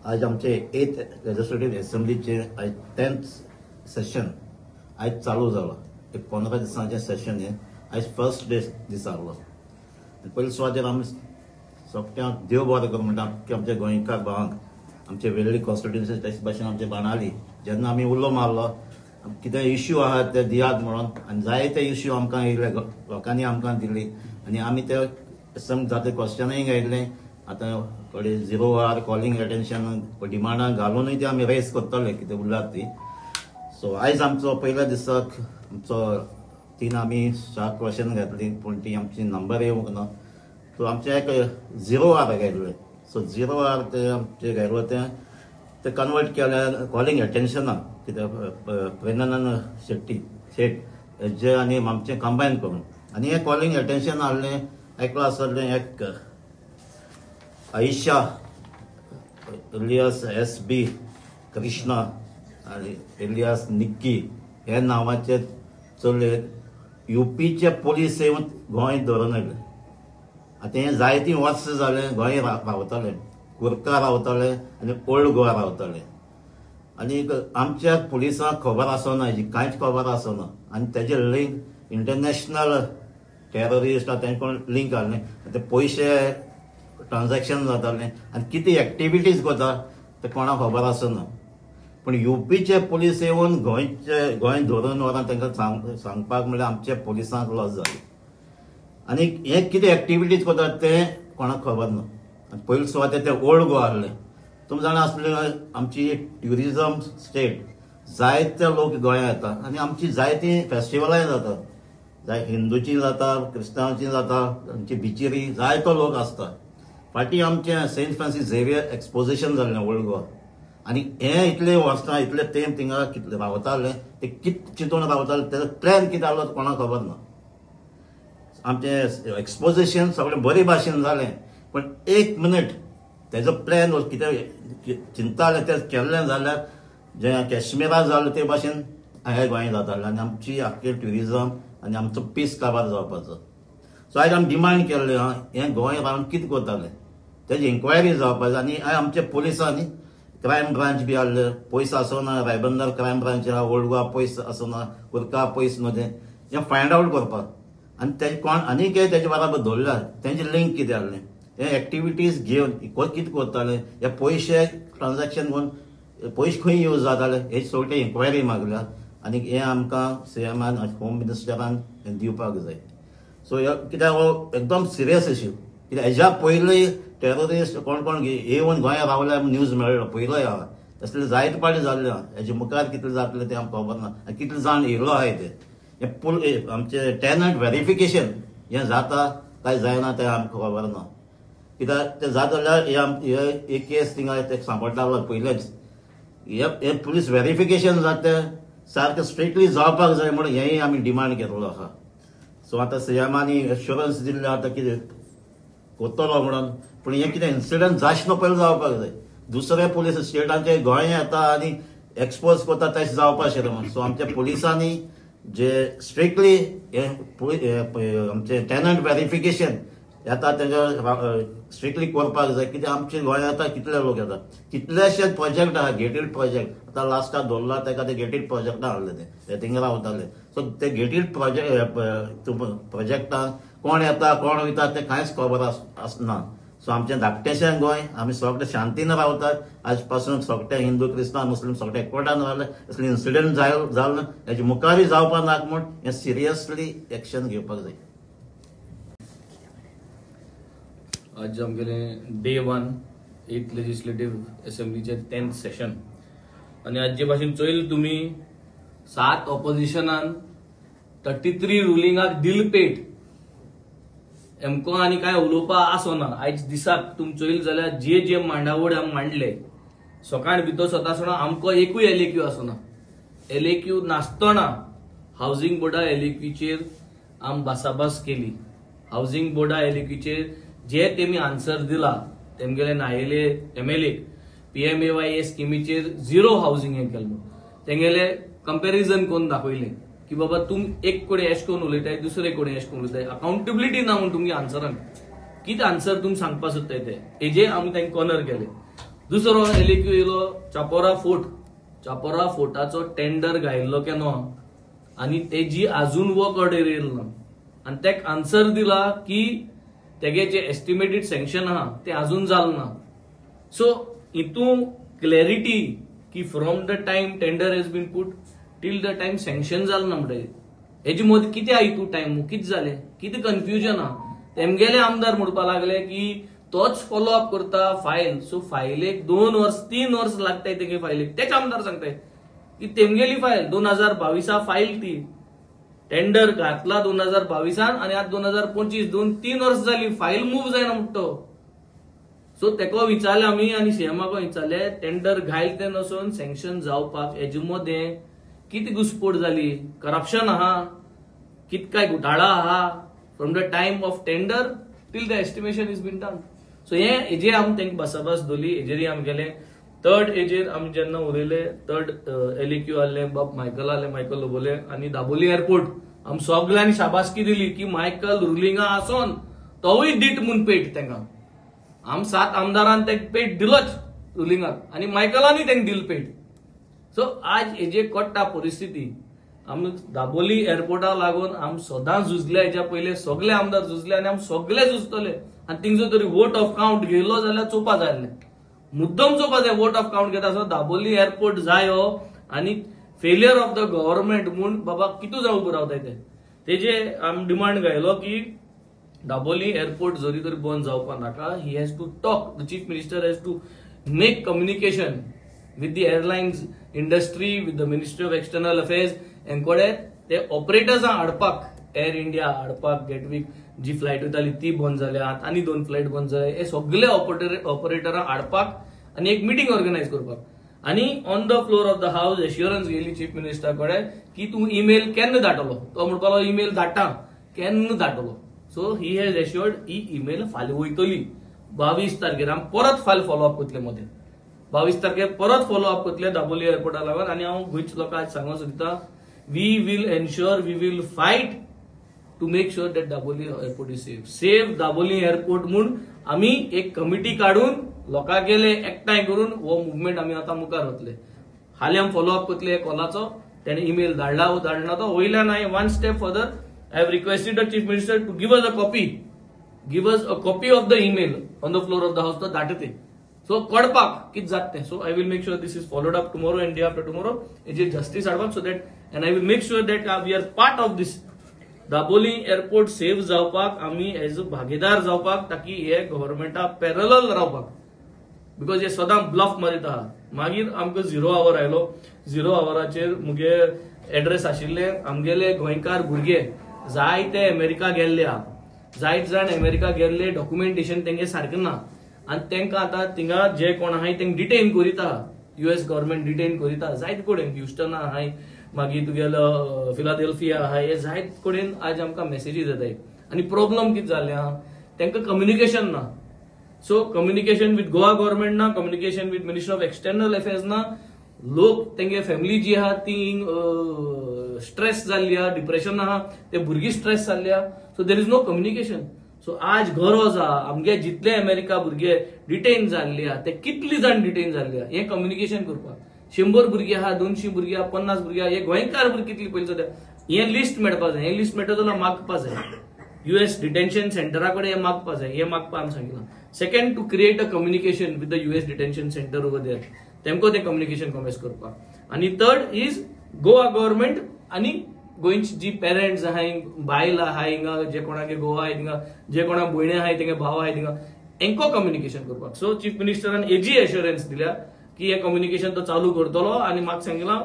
आज आमचे 8th legislative असेंब्लीचे आज 10th सेशन आज चालू झालं. एक 15 दिसांचे सेशन हे आज फर्स्ट डे दिसारलो. पयली सुवातेर आमी सोगट्यांक देव बरें करूं म्हणटा की आमच्या गोंयकार भावांक आमचे वेगळी कॉन्स्टिट्युन्सी तेच भाशेन आमचे बाणाली जेन्ना आमी उलो मारलो कितें इश्यू आहा ते दियात म्हणून आनी जायते इश्यू आमकां येयले लोकांनी आमकां दिली आनी आमी ते जाते क्वेश्चनय घायले. आतां थोडे 0 आवर कॉलिंग अटेन्शन डिमांडां घालूनय ते आमी रेस करतले कितें उरलात ती. सो आयज आमचो पयल्या दिसाक आमचो 3 आमी 4 क्वेश्चन घातली पूण ती आमची नंबर येवंक ना. सो आमचे एक 0 आवर घायले. सो 0 आवर ते आमचे घायलो ते कन्वर्ट केले कॉलिंग अटेन्शनाक कित्याक प्रेमानंद शेट हेजे आनी आमचे कंबायन करून आनी हे कॉलिंग अटेन्शन हाडलें आयकलां आसतलें एक आयशा एलियास SB कृष्णा आनी एलियास निक्की हे नांवाचे चले UPचे पुलीस येवन गोंय धरून हाडले. आतां हे जायतीं वर्स जाले गोंय रावताले कुर्का रावताले आनी ओल्ड गोवा रावताले आनी आमच्या पुलिसांक खबर आसना हेजी कांयच खबर आसना आनी तेजे लिंक इंटरनॅशनल टेररिस्ट तेंकोण लिंक आहलें ते पयशे ट्रान्जॅक्शन जातालें आनी कितें एक्टिविटीज करता ते कोणाक खबर आसना. पूण UPचे पुलीस येवन गोंय धरून व्हरोन तांकां सांगपाक म्हणल्यार आमच्या पुलिसांक लॉस जाली आनी हे कितें एक्टिविटीज करतात ते कोणाक खबर ना. पयलीं सुवातेर ते ओल्ड गोवा आहलें. तुमी जाणा आसले आमची ट्युरिजम स्टेट जायते लोक गोंया येता आनी आमची जायतीं फेस्टिवलाय जातात. जाय हिंदूची जाता क्रिस्तांवांची जाता आमची बिचेरी जायतो लोक आसता. फाटीं आमचें सेंट फ्रांसीस झेवियर एक्सपोजिशन जाल्लें ओल्ड गोवा आनी हे इतले वर्सां इतले तेंप थिंगा कितले रावताले ते कित चिंतून रावताले तेजो प्लॅन कितें आहलो कोणाक खबर ना. आमचें एक्सपोजिशन सगळें बरे भाशेन जालें पण 1 मिनट तेजो प्लॅन कितें चिंताले तें केल्लें जाल्यार जें काश्मीरा जालें ते भाशेन हे गोंय जातालें आनी आमची आख्खे ट्युरिजम आनी आमचो पीस काबार जावपाचो. सो आयज आमी डिमांड केल्लें हें गोंय रावन कितें करतालें तेजी इन्क्वायरी जावपाची आनी आमच्या पुलिसांनी क्रायम ब्रांच बी हाडले. पयस आसना रायबंदर क्रायम ब्रांच आहा ओल्ड गोवा पयस आसना कुर्का पयस न्हू तें फायंड आवट करपाक आनी तेजे कोण आनीक तेजे बराबर धरल्यार तेंचे लिंक कितें आहलें हे एक्टिविटीज घेवन कितें करताले हे पयशे ट्रान्जॅक्शन करून पयशे खंय यूज जाताले हेची सगळी इन्क्वायरी मागल्या आनी हे आमकां CMान होम मिनिस्टरान दिवपाक जाय. सो कित्याक हो एकदम सिरियस इश्यू कित्याक हेज्या पयलीं टेररिस्ट कोण येवन गोंया रावल्या न्यूज मेळ्ळो पयलोय आहा तसले जायते पाटी जाल्ले आहा. हेजे मुखार कितले जातले तें आमकां खबर ना आनी कितले जाण येयलो आहाय ते आमचे टेनंट व्हेरिफिकेशन हें जाता काय जायना तें आमकां खबर ना. कित्याक तें जाता जाल्यार हे एक केस थिंगा ते सांपडटालो पयलेच हे पुलीस व्हेरिफिकेशन जाता सारकें स्ट्रिक्टली जावपाक जाय म्हणून हेंय आमी डिमांड केल्लो आहा. सो आतां CMानी एश्युरन्स दिल्ले आतां कितें करतलो म्हणून पूण हें कितें इन्सिडंट जायना पयलीं जावपाक जाय. दुसरे पुलीस स्टेटांचे गोंय येता आनी एक्सपोज करता तशें जावपाक शकना म्हणून. सो आमच्या पुलिसांनी जे स्ट्रिक्टली हे आमचे टेनंट व्हेरिफिकेशन येता तेजो स्ट्रिक्टली करपाक जाय. कित्याक आमचे गोंया येता कितले लोक येता कितलेशे प्रोजेक्ट आहा गेटेड प्रोजेक्ट आतां लास्टाक दवरला तेका ते गेटेड प्रोजेक्टां हाडले ते थिंगा रावताले. सो ते गेटेड प्रोजेक्टांक कोण येता कोण वयता ते कांयच खबर आसना. सो आमचें धाकटेशें गोंय आमी सगळे शांतीन रावतात. आज पासून सगळे हिंदू क्रिस्तांव मुस्लीम सगळे एकवटान रावले असले इन्सिडंट जालें हेजे मुखारय जावपाक नाका म्हूण हें सिरियसली एक्शन घेवपाक जाय. आज आमगेलें day 1 8th legislative असेंब्लीचे 10th session आनी आज जे भाशेन चोयल तुमी 7 ऑपोजिशनान 33 रुलिंगाक दिल पेट एमको आनी काय उलोवपा आसना. आयज दिसाक तुमी चोयल जाल्यार जे मांडावळ आमी मांडले सकाळ भितर स्वता आमको एकूय LAQ आसना. LAQ नासतना हावजिंग बोर्डा LAQचेर आमी भासाभास केली. हावजिंग बोर्डा LAQचेर जे तेमी आन्सर दिला तेमगेले नायले MLA PMAY स्किमीचेर 0 हावजिंग हें केलें. तेंगेले कंपॅरिजन करून दाखयलें की बाबा तुम एक कोणी एश करून उलयताय दुसरे कोणी एश करून उलयताय अकाउंटेबिलिटी ना म्हणून तुमगे आन्सरान कितें आन्सर तुमी सांगपा सोदताय ते हेजे आमी तांकां कॉर्नर केले. दुसरो एलिक्यू येयलो चापोरा फोर्टाचो टेंडर घायल्लो केन्ना आनी तेजी अजून वर्क ऑर्डर येयलो ना आनी तेका आन्सर दिला की तेगे जे एस्टिमेटेड सँक्शन आहा ते अजून जालें ना. सो हितून क्लॅरिटी की from the time tender has been put till the time sanction जालें ना म्हणटा हेजी मदीं कितें आहा हितून टाइम कितें जालें कितें कन्फ्युजन आहा. तेमगेले आमदार म्हणपाक लागले की तोच फॉलो अप करता फायल. सो फायलेक 2 वर्स 3 वर्स लागताय तेगे फायलेक. तेच आमदार सांगताय की तेमगेली फायल 2022 फायल ती टेंडर घातला 2022 आणि आज 2025 2-3 वर्स जाली फायल मूव जायना म्हणतो. सो तेको विचारले आमी आनी सीएमाको विचारले टेंडर घायल ते नसून सँक्शन जावपाक हेजे मदें कितें घुसपट जाली करप्शन आहा कित काय घोटाळा आहा from the time of tender till the estimation is been done. So हेजे आमी तेंका बसाबस दवरली. हेजेर आमी गेले थर्ड हेजेर आमी जेन्ना उलयले थर्ड एलिक्यू आहले बाब मायकल लोबोले आनी दाबोली एअरपोर्ट आमी सगळ्यांनी शाबासकी दिली की मायकल रुलिंगा आसोन तोवूय दीट म्हूण पेट तेंका. आमी 7 आमदारान तेंका पेट दिलोच रुलिंगाक आनी मायकलांनी तेंका दिल पेट. सो आज हेजे कोट्टा परिस्थिती आमी दाबोली एअरपोर्टाक लागून आमी सदां झुजले. हेच्या पयले सगळे आमदार झुजले आनी आमी सगळे झुजतले आनी तिंचो तरी वोट ऑफ काउंट घेयलो जाल्यार चोवपा जाय आसलें. मुद्दम चोवपा जाय वोट ऑफ काउंट घेता आसतना दाबोली एअरपोर्ट जायो आनी फेलियर ऑफ द गव्हर्नमेंट म्हूण बाबा कितू जावन उबो रावताय तेजे आमी डिमांड घायलो की दाबोली एअरपोर्ट जरी तरी बंद जावपा नाका. He has to talk the chief minister has to make communication with the airlines industry with the ministry of external affairs हेंकोडे ते ऑपरेटर्सां हाडपाक एअर इंडिया हाडपाक गेटवीक जी फ्लायट वयताली ती बंद जाल्यात आनी 2 फ्लायट बंद जाले. हे सगळे ऑपरेटरां हाडपाक आनी एक मिटींग ऑर्गनायज करपाक आनी on the floor of the house assurance गेली चीफ मिनिस्टर कडेन की तूं ईमेल केन्ना धाडटलो. तो म्हणपालो ईमेल धाडटा केन्ना धाडटलो. So he has assured he email फाल्यां वयतली 22 तारखेर. आमी परत फाल्यां फॉलो अप करतले मदें 22 तारखेर परत फॉलो अप करतले दाबोली एअरपोर्टाक लागून. आनी हांव गोंयच्या लोकांक सांगूंक सोदता we will ensure we will fight to make sure that Dabolim airport is safe Dabolim airport म्हूण आमी एक कमिटी काडून लोकांक गेले एकठांय करून हो मुवमेंट आमी आतां मुखार वतले. हालीं आमी फॉलो अप करतले कॉलाचो. तेणे ईमेल धाडला वो धाडना तो वयल्यान हांवें 1 step further I have requested the chief minister to give us a copy of the email on the floor of the house तो धाडटे. सो कळपाक कितें जाता तें. So I will make sure this is followed up tomorrow and day after tomorrow हेजी justice हाडपाक so that and I will make sure that we are part of this Dabolim airport safe जावपाक आमी as a भागीदार जावपाक ताकी हे गव्हर्नमेंटा parallel रावपाक because हे सदां ब्लफ मारीत आहा. मागीर आमकां 0 आवर आयलो. 0 आवराचेर मुगे एड्रेस आशिल्ले आमगेले गोंयकार भुरगे जायते अमेरिका गेल्ले आहा. जायत जाण अमेरिका गेल्ले डॉक्युमेंटेशन तेंगे सारकें ना आनी तेंकां आतां थिंगा जे कोण आहाय तेंक डिटेन करीत आहा. US गव्हर्नमेंट डिटेन करीत आहा जायत कडेन ह्युस्टन आहाय मागीर तुगेलो फिलाडेल्फिया आहाय हे जायत कडेन आज आमकां मेसेजीस येताय आनी प्रॉब्लम कितें जाल्लें आहा तेंकां कम्युनिकेशन ना. सो कम्युनिकेशन विथ गोवा गव्हर्नमेंट ना communication with ministry of external affairs ना. लोक तेंगे फॅमिली जी आहा ती स्ट्रेस जाल्ली आहा डिप्रेशन आहा ते भुरगीं स्ट्रेस जाल्ली आहा. So there is no communication. So आज गरज आहा आमगे जितले अमेरिका भुरगे डिटेन जाल्ले आहा ते कितली जाण डिटेन जाल्ले आहा हें कम्युनिकेशन करपाक. 100 भुरगीं आहा 200 भुरगीं आहा 50 भुरगीं आहा हे गोंयकार भुरगीं कितली पयलीं सद्या हें लिस्ट मेळपाक जाय. हें लिस्ट मेळटा जाल्यार मागपा जाय. US डिटेन्शन सेंटरा कडेन हें मागपा जाय. हें मागपा आमी सांगितलां. Second to create a communication with the US detention centre over there तेमको तें कम्युनिकेशन कमेस करपाक. आनी थर्ड इज गोवा गव्हर्नमेंट आनी गोंयची जी पेरंट्स आहाय बायल आहाय हिंगा जे कोणागे गोवा आहाय थिंगा जे कोणा भयणी आहाय तेंगे भाव आहाय थिंगा हेंको कम्युनिकेशन करपाक. सो चीफ मिनिस्टरान हेजी एश्युरन्स दिल्या की हे कम्युनिकेशन तो चालू करतलो आनी म्हाका सांगितलां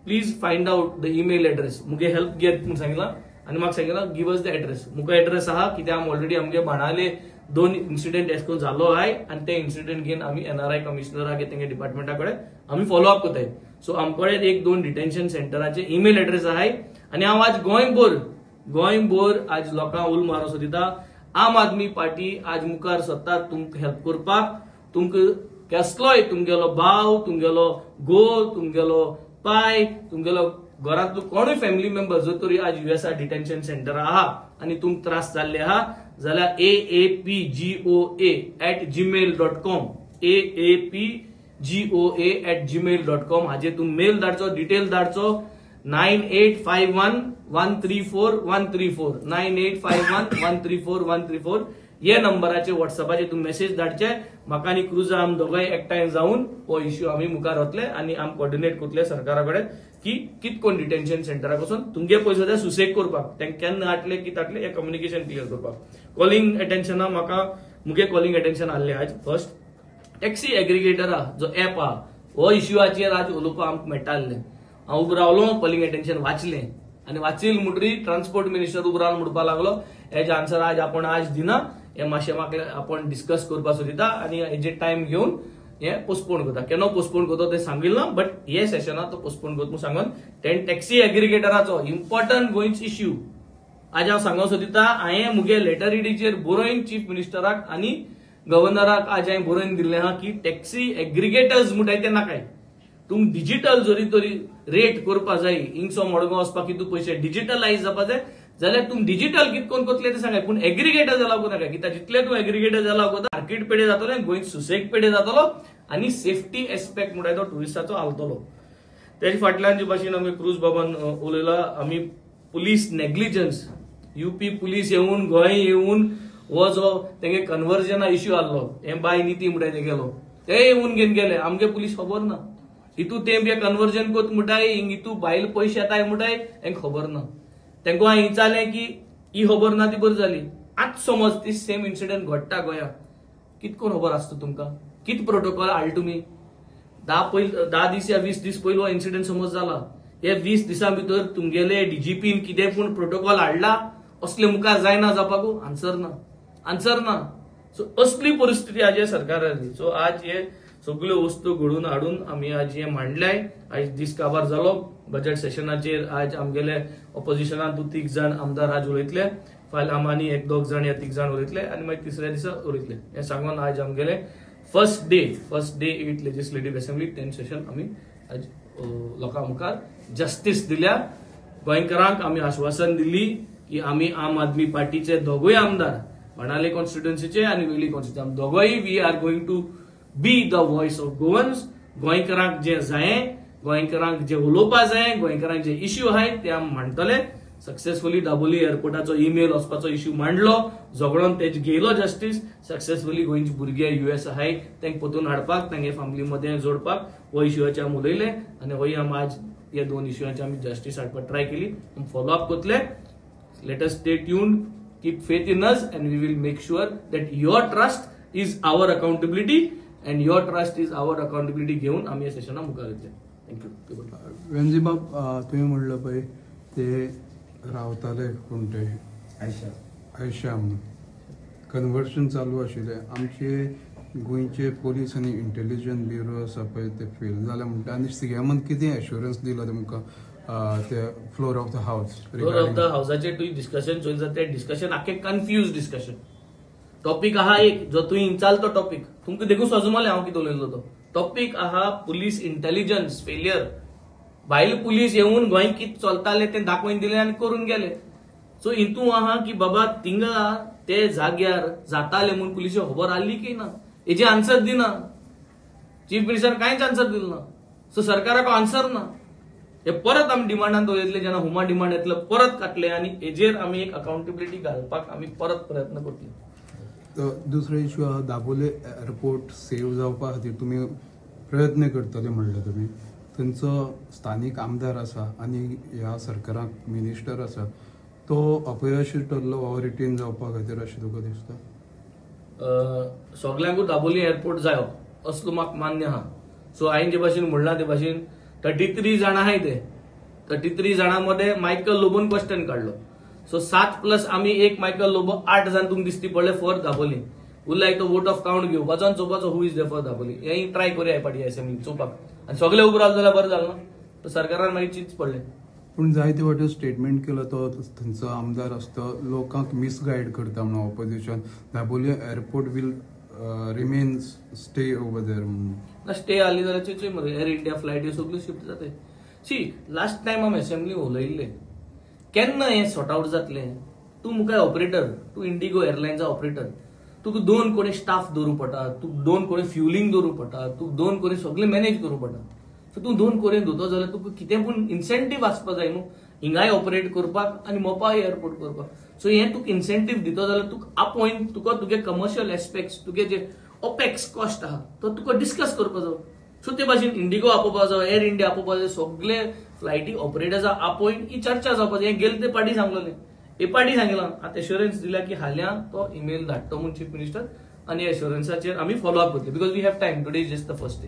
please find out the email address मुगे हेल्प घेत म्हणून सांगितलां आनी म्हाका सांगितलां गिव अस द एड्रेस. मुगो एड्रेस आहा कित्याक आमी ऑलरेडी आमगे बाणाले 2 इन्सिडेंट एश करून जालो आहाय आनी ते इन्सिडेंट घेवन आमी NRI कमिशनराक तेंगे डिपार्टमेंटा कडेन आमी फॉलो अप करताय. सो आमकडे 1-2 डिटेन्शन सेंटराचे ईमेल एड्रेस आहाय आनी हांव आज गोंयभर आज लोकांक उल मारो सोदिता आम आदमी पार्टी आज मुखार सत्ता तुमकां हेल्प करपाक. तुमकां कसलोय तुमगेलो भाव तुमगेलो घोव तुमगेलो पाय तुमगेलो घरांतलो कोणूय फॅमिली मेंबर जर तरी आज USA डिटेन्शन सेंटर आहा आनी तुमकां त्रास जाल्ले आहा जाल्यार AAPGOA@gmail.com saapgoa@gmail.com हाजे तूं मेल धाडचो, डिटेल धाडचो. 9851134134 9851134134 हे नंबराचे व्हॉट्सअपाचे तूं मेसेज धाडचे. म्हाका आनी क्रुजा आम दोगांय एकठांय जावन हो इश्यू आमी मुखार वतले आनी आम कोऑर्डिनेट करतले सरकारा कडेन की कितकोन डिटेन्शन सेंटराक वचून तुमगे पयसो ते सुसेग करपाक, तांकां केन्ना हाडले कित हाडले हे कम्युनिकेशन क्लियर करपाक. कॉलिंग अटेन्शना म्हाका मुगे कॉलिंग अटेन्शन आहले आज. फर्स्ट टॅक्सी एग्रिगेटरा जो ऍप आहा हो इश्यूआचेर आज उलोवपाक आमकां मेळटा आसलें. हांव उबो रावलो, कॉलिंग अटेन्शन वाचलें आनी वाचील म्हणटरी ट्रान्सपोर्ट मिनिस्टर उबो रावन म्हणपाक लागलो हेजे आन्सर आज दिना, हे मातशें म्हाका आपण डिस्कस करपाक सोदिता आनी हेजे टायम घेवन हे पोस्टपोन करता. केन्ना पोस्टपोन करता ते सांगिल्लें ना, बट हे सेशनात तो पोस्टपोन करता म्हणून सांगून टॅक्सी एग्रिगेटराचो इम्पॉर्टंट गोंयचो इश्यू आज हांव सांगूंक सोदिता. हांवें मुगे लेटर रिडीचेर बरोवन चीफ मिनिस्टराक आनी गव्हर्नराक आज हांवें बरोवन दिल्लें आहा की टॅक्सी एग्रिगेटर्स म्हणटाय ते नाकाय. तुमकां डिजिटल जरी तरी रेट करपाक जाय, हिंगसो मडगांव वचपाक कितू पयशे डिजिटलायज जावपाक जाय जाल्यार तुम डिजिटल कितकोन करतले ते सांगाय, पूण एग्रिगेटर जाला नाका. कित्याक जितले तूं एग्रिगेटर जाला मार्केट पेडे जातले, गोंयत सुसेग पेडे जातलो आनी सेफ्टी एस्पेक्ट म्हणटाय तो टुरिस्टाचो आवतलो. तेजे फाटल्यान जे भाशेन आमी क्रूज बाबान उलयला, आमी पुलीस नेग्लिजन्स, यूपी पुलीस येवन गोंय येवन हो जो तेगे कन्वर्जना इश्यू आसलो हे बाय निती म्हणटाय ते गेलो ते येवन घेवन गेले. आमगे पुलीस खबर ना हितू ते बी कन्वर्जन कोत म्हणटाय, हितू भायल पयशे येताय म्हणटाय हेंक खबर ना. तांकां हांवें विचारलें की ही खबर ना ती बरी जाली. आज समज ती सेम इन्सिडेंट घडटा गोंयांत, कितकोन खबर आसता तुमकां, कित प्रोटोकॉल हाडला तुमी. 10 दीस या 20 दीस पयलो इन्सिडेंट समज जाला, हे 20 दिसां भितर तुमगेले डीजीपीन कितें पूण प्रोटोकॉल हाडला असले मुखार जायना जावपाक आन्सर ना. सो असली परिस्थिती आज सरकाराची. सो आज हे सगळ्यो वस्तू घडून हाडून आमी आज हे मांडल्याय. आज दीस काबार जालो बजेट सेशनाचेर. आज आमगेले ऑपोजिशनान 2-3 जाण आमदार आज उलयतले, फाल्यां आमी 1-2 जाण या 3 जाण उलयतले आनी मागीर तिसऱ्या दिसा उलयतले. हे सांगून आज आमगेले first day 8th legislative assembly 10th session आमी आज लोकां मुखार जस्टीस दिल्या. गोंयकारांक आमी आश्वासन दिली की आमी आम आदमी पार्टीचे दोगूय आमदार मणाली कॉन्स्टिट्युएन्सीचे आनी वेली कॉन्स्टिट्युएन्सी दोगूय we are going to be the voice of Goans. गोंयकारांक जे जायें, गोंयकारांक जे उलोवपाक जाय, गोंयकारांक जे इश्यू आहाय ते आमी मांडटले. सक्सेसफुली दाबोली एअरपोर्टाचो ईमेल वचपाचो इश्यू मांडलो, झगडोन तेज घेयलो जस्टीस. सक्सेसफुली गोंयचे भुरगे US आहाय तांकां परतून हाडपाक, तांगे फॅमिली मध्ये जोडपाक हो इश्यूचे आमी उलयले आनी होय आमी आज हे 2 इश्यूचे आमी जस्टीस हाडपाक ट्राय केली. फॉलो अप करतले. Let us stay tuned, keep faith in us and we will make sure that your trust is our accountability and your trust is our accountability घेऊन आमी हे सेशना मुखार येतले. थँक्यू. वेंजीबाब, तुवें म्हणलं पळय ते रावताले कोण ते आयशा म्हणून कन्वर्शन चालू आशिल्लें. आमचे गोंयचे पोलीस आनी इंटेलिजन्स ब्युरो आसा पळय ते फेल जाले म्हणटा आनी सीएमान कितें एश्युरन्स दिलो तुमकां ते floor of the house. Floor of the हाऊसाचेर तुवें डिस्कशन चलता ते डिस्कशन आख्खे कन्फ्यूज डिस्कशन. टॉपिक आहा एक जो तुवें इंचाल तो टॉपिक तुमकां देखून सजमले हांव कितें उलयलो तो टॉपिक आहा पुलीस इंटेलिजन्स फेलियर. भायल पुलीस येवन गोंय कितें चलताले ते दाखोवन दिले आनी करून गेले. सो हितू आहा की बाबा थिंगा ते जाग्यार जाताले म्हणून पुलिस खबर आसली की ना हेजे आन्सर दिना. चीफ मिनिस्टर कांयच आन्सर दिलो ना. सो सरकाराक आन्सर ना. हे परत आमी डिमांडान दवरतले, जेन्ना हुमा डिमांड येतलो परत काडले आनी हेजेर आमी एक अकाउंटेबिलिटी घालपाक आमी परत प्रयत्न करतले. दुसरो इश्यू आहा दाबोले एअरपोर्ट सेव्ह जावपा खातीर तुमी प्रयत्न करतले म्हणले तुमी. थंयचो स्थानीक आमदार आसा आनी ह्या सरकाराक मिनिस्टर आसा तो अपयशी ठरलो वा रिटेन जावपा खातीर अशें तुका दिसता? सगळ्यांकूच दाबोली एअरपोर्ट जायो असलो म्हाका मान्य आहा. सो हांवें जे भाशेन म्हणला ते भाशेन 33 जाण आहाय ते 33 जाणांमध्ये मायकल लोबोन क्वेश्चन काढलो. सो 7+ आमी एक मायकल लोबो 8 जाण तुमकां दिसती पडले फॉर दाबोली. उरला तो वोट ऑफ काउंट घेवपाचो आनी चोवपाचो who is there for Dabolim. हे ट्राय करूया पाटी असेंब्ली चोवपाक आनी सगळे उबो रावले जाल्यार बरें जालें ना. सरकारान मागीर चिंत पडले. पूण जायते फावटी स्टेटमेंट केलो तो थंयचो आमदार आसता लोकांक मिसगायड करता म्हणून opposition Dabolim airport will remain stay over there म्हणून. स्टे आली जाल्यार चिंचय मरे एअर इंडिया फ्लायटी सगळ्यो शिफ्ट जाताय. सी लास्ट टायम आमी असेंब्ली उलयल्ले केन्ना हें सॉर्ट आउट जातलें. तूं मुखार ऑपरेटर, तूं इंडिगो एअरलायन्सा ऑपरेटर, तुका 2 कोणी स्टाफ दवरूं पडटा, तुका 2 कोणी फ्युलिंग दवरूं पडटा, तुका 2 कोणी सगळें मॅनेज करूं पडटा. सो तूं 2 कोरेन धुतो जाल्यार तुका कितें पूण इन्सेंटीव आसपा जाय न्हू, हिंगाय ऑपरेट करपाक आनी मोपाय एअरपोर्ट करपाक. सो हें तुका इन्सेंटीव दितो जाल्यार तुका अपॉयंट तुका तुगे कमर्शियल एस्पेक्ट्स, तुगे जे ओपेक्स कॉस्ट आहा तो तुका डिस्कस करपा जाय. सो ते भाशेन इंडिगो आपोवपा जाय, एअर इंडिया आपोवपा जाय, सगळे फ्लायटी ऑपरेटर्स अपॉयंट ही चर्चा जावपा जाय. हें गेले ते पाटी सांगलेलें, हे पाटी सांगलां, आतां एश्युरन्स दिला की हाल्या तो ईमेल धाडटो म्हणून चीफ मिनिस्टर, आनी एश्युरन्साचेर आमी फॉलो अप करतले because we have time. Today is just the first day.